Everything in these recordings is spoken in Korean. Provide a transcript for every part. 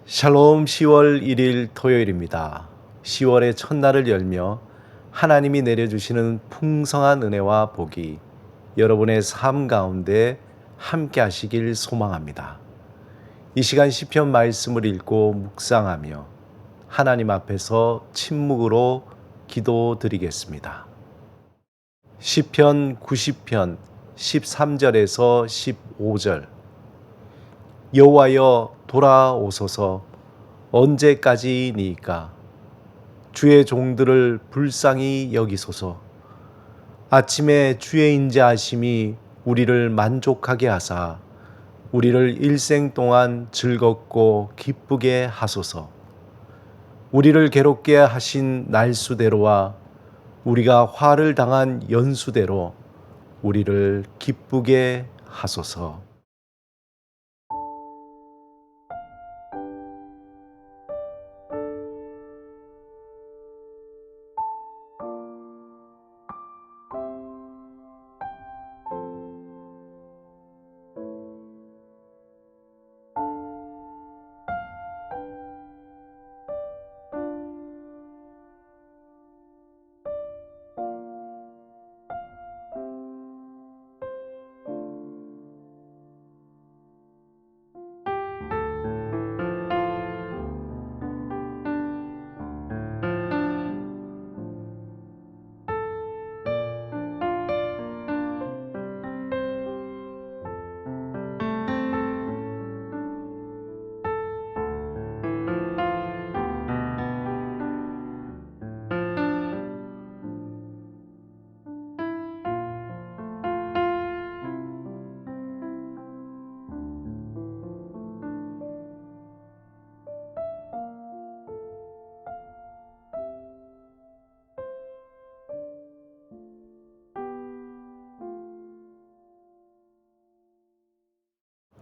샬롬 10월 1일 토요일입니다. 10월의 첫날을 열며 하나님이 내려주시는 풍성한 은혜와 복이 여러분의 삶 가운데 함께 하시길 소망합니다. 이 시간 시편 말씀을 읽고 묵상하며 하나님 앞에서 침묵으로 기도드리겠습니다. 시편 90편 13절에서 15절. 여호와여 돌아오소서. 언제까지니까? 주의 종들을 불쌍히 여기소서. 아침에 주의 인자하심이 우리를 만족하게 하사 우리를 일생 동안 즐겁고 기쁘게 하소서. 우리를 괴롭게 하신 날수대로와 우리가 화를 당한 연수대로 우리를 기쁘게 하소서.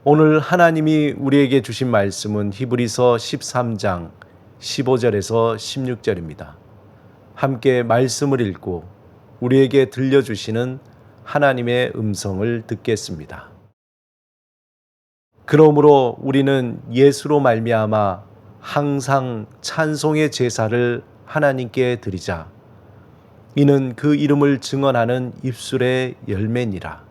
오늘 하나님이 우리에게 주신 말씀은 히브리서 13장 15절에서 16절입니다. 함께 말씀을 읽고 우리에게 들려주시는 하나님의 음성을 듣겠습니다. 그러므로 우리는 예수로 말미암아 항상 찬송의 제사를 하나님께 드리자. 이는 그 이름을 증언하는 입술의 열매니라.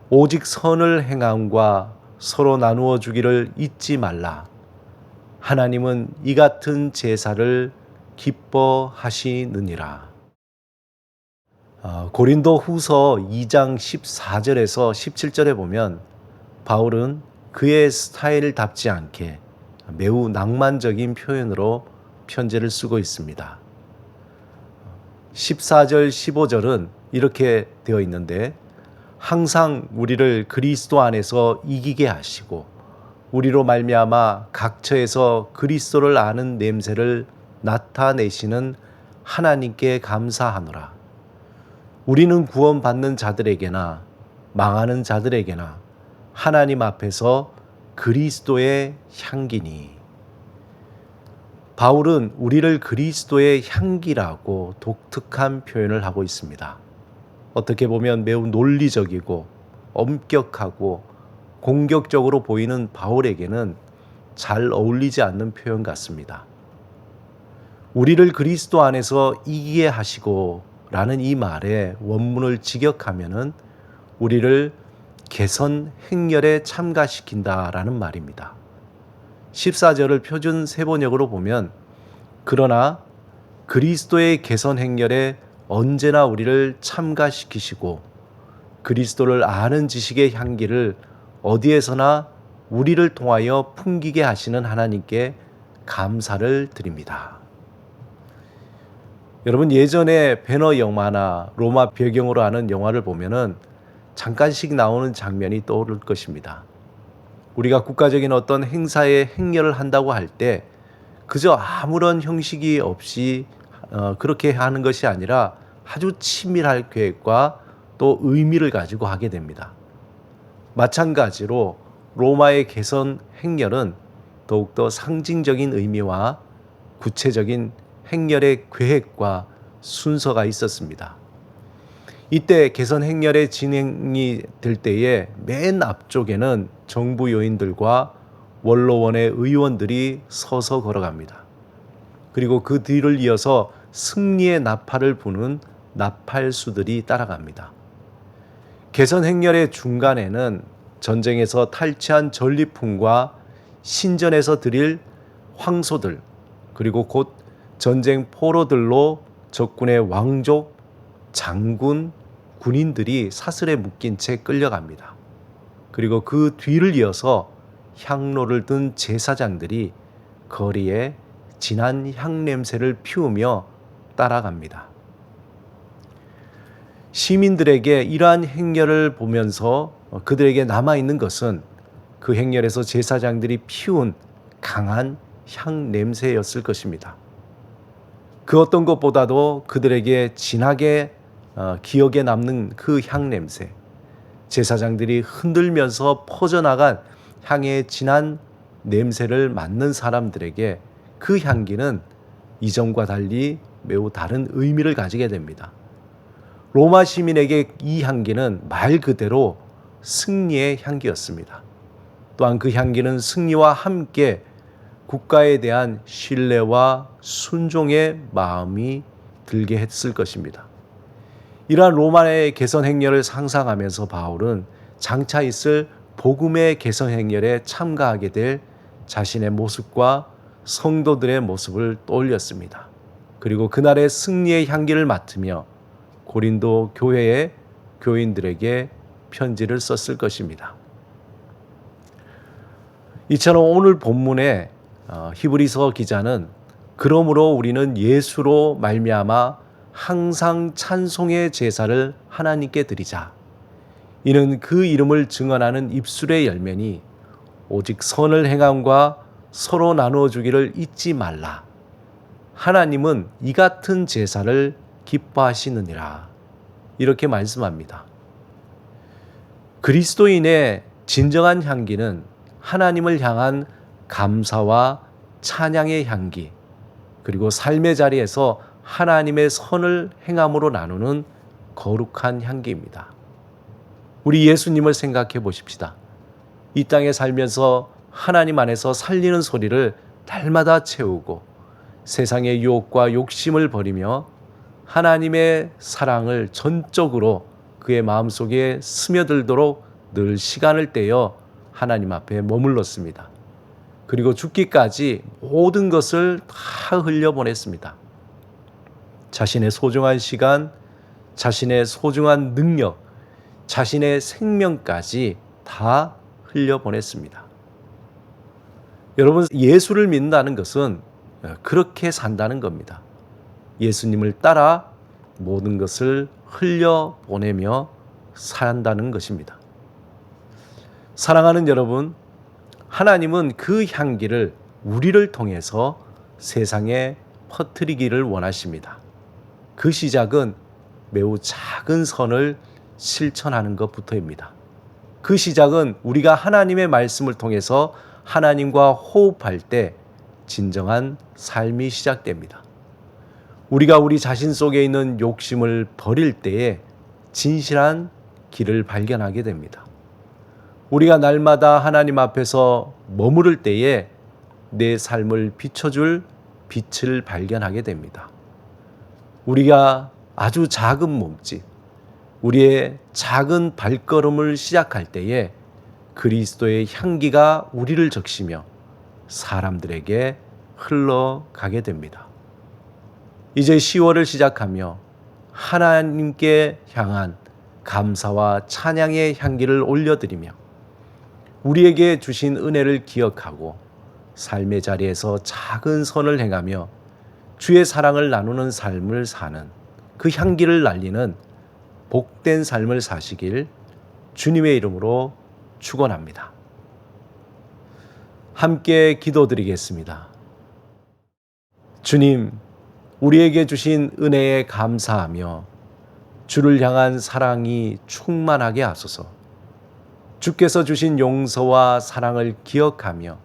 오직 선을 행함과 서로 나누어 주기를 잊지 말라. 하나님은 이 같은 제사를 기뻐하시느니라. 고린도 후서 2장 14절에서 17절에 보면 바울은 그의 스타일답지 않게 매우 낭만적인 표현으로 편지를 쓰고 있습니다. 14절 15절은 이렇게 되어 있는데 항상 우리를 그리스도 안에서 이기게 하시고 우리로 말미암아 각처에서 그리스도를 아는 냄새를 나타내시는 하나님께 감사하노라. 우리는 구원받는 자들에게나 망하는 자들에게나 하나님 앞에서 그리스도의 향기니. 바울은 우리를 그리스도의 향기라고 독특한 표현을 하고 있습니다. 어떻게 보면 매우 논리적이고 엄격하고 공격적으로 보이는 바울에게는 잘 어울리지 않는 표현 같습니다. 우리를 그리스도 안에서 이기게 하시고 라는 이 말의 원문을 직역하면은 우리를 개선 행렬에 참가시킨다 라는 말입니다. 14절을 표준 세번역으로 보면 그러나 그리스도의 개선 행렬에 언제나 우리를 참가시키시고 그리스도를 아는 지식의 향기를 어디에서나 우리를 통하여 풍기게 하시는 하나님께 감사를 드립니다. 여러분, 예전에 배너 영화나 로마 배경으로 하는 영화를 보면은 잠깐씩 나오는 장면이 떠오를 것입니다. 우리가 국가적인 어떤 행사에 행렬을 한다고 할 때 그저 아무런 형식이 없이 그렇게 하는 것이 아니라 아주 치밀할 계획과 또 의미를 가지고 하게 됩니다. 마찬가지로 로마의 개선 행렬은 더욱더 상징적인 의미와 구체적인 행렬의 계획과 순서가 있었습니다. 이때 개선 행렬의 진행이 될 때에 맨 앞쪽에는 정부 요인들과 원로원의 의원들이 서서 걸어갑니다. 그리고 그 뒤를 이어서 승리의 나팔을 부는 나팔수들이 따라갑니다. 개선 행렬의 중간에는 전쟁에서 탈취한 전리품과 신전에서 드릴 황소들, 그리고 곧 전쟁 포로들로 적군의 왕족, 장군, 군인들이 사슬에 묶인 채 끌려갑니다. 그리고 그 뒤를 이어서 향로를 든 제사장들이 거리에 진한 향 냄새를 피우며 따라갑니다. 시민들에게 이러한 행렬을 보면서 그들에게 남아있는 것은 그 행렬에서 제사장들이 피운 강한 향 냄새였을 것입니다. 그 어떤 것보다도 그들에게 진하게 기억에 남는 그 향 냄새, 제사장들이 흔들면서 퍼져나간 향의 진한 냄새를 맡는 사람들에게 그 향기는 이전과 달리 매우 다른 의미를 가지게 됩니다. 로마 시민에게 이 향기는 말 그대로 승리의 향기였습니다. 또한 그 향기는 승리와 함께 국가에 대한 신뢰와 순종의 마음이 들게 했을 것입니다. 이러한 로마의 개선 행렬을 상상하면서 바울은 장차 있을 복음의 개선 행렬에 참가하게 될 자신의 모습과 성도들의 모습을 떠올렸습니다. 그리고 그날의 승리의 향기를 맡으며 고린도 교회의 교인들에게 편지를 썼을 것입니다. 이처럼 오늘 본문에 히브리서 기자는 그러므로 우리는 예수로 말미암아 항상 찬송의 제사를 하나님께 드리자. 이는 그 이름을 증언하는 입술의 열매니 오직 선을 행함과 서로 나누어 주기를 잊지 말라. 하나님은 이 같은 제사를 기뻐하시느니라. 이렇게 말씀합니다. 그리스도인의 진정한 향기는 하나님을 향한 감사와 찬양의 향기, 그리고 삶의 자리에서 하나님의 선을 행함으로 나누는 거룩한 향기입니다. 우리 예수님을 생각해 보십시다. 이 땅에 살면서 하나님 안에서 살리는 소리를 날마다 채우고 세상의 유혹과 욕심을 버리며 하나님의 사랑을 전적으로 그의 마음속에 스며들도록 늘 시간을 떼어 하나님 앞에 머물렀습니다. 그리고 죽기까지 모든 것을 다 흘려보냈습니다. 자신의 소중한 시간, 자신의 소중한 능력, 자신의 생명까지 다 흘려보냈습니다. 여러분, 예수를 믿는다는 것은 그렇게 산다는 겁니다. 예수님을 따라 모든 것을 흘려보내며 산다는 것입니다. 사랑하는 여러분, 하나님은 그 향기를 우리를 통해서 세상에 퍼뜨리기를 원하십니다. 그 시작은 매우 작은 선을 실천하는 것부터입니다. 그 시작은 우리가 하나님의 말씀을 통해서 하나님과 호흡할 때 진정한 삶이 시작됩니다. 우리가 우리 자신 속에 있는 욕심을 버릴 때에 진실한 길을 발견하게 됩니다. 우리가 날마다 하나님 앞에서 머무를 때에 내 삶을 비춰줄 빛을 발견하게 됩니다. 우리가 아주 작은 몸짓, 우리의 작은 발걸음을 시작할 때에 그리스도의 향기가 우리를 적시며 사람들에게 흘러가게 됩니다. 이제 10월을 시작하며 하나님께 향한 감사와 찬양의 향기를 올려드리며 우리에게 주신 은혜를 기억하고 삶의 자리에서 작은 선을 행하며 주의 사랑을 나누는 삶을 사는 그 향기를 날리는 복된 삶을 사시길 주님의 이름으로 축원합니다. 함께 기도드리겠습니다. 주님, 우리에게 주신 은혜에 감사하며 주를 향한 사랑이 충만하게 하소서. 주께서 주신 용서와 사랑을 기억하며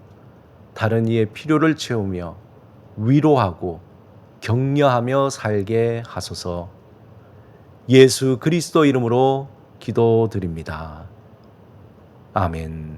다른 이의 필요를 채우며 위로하고 격려하며 살게 하소서. 예수 그리스도 이름으로 기도드립니다. 아멘.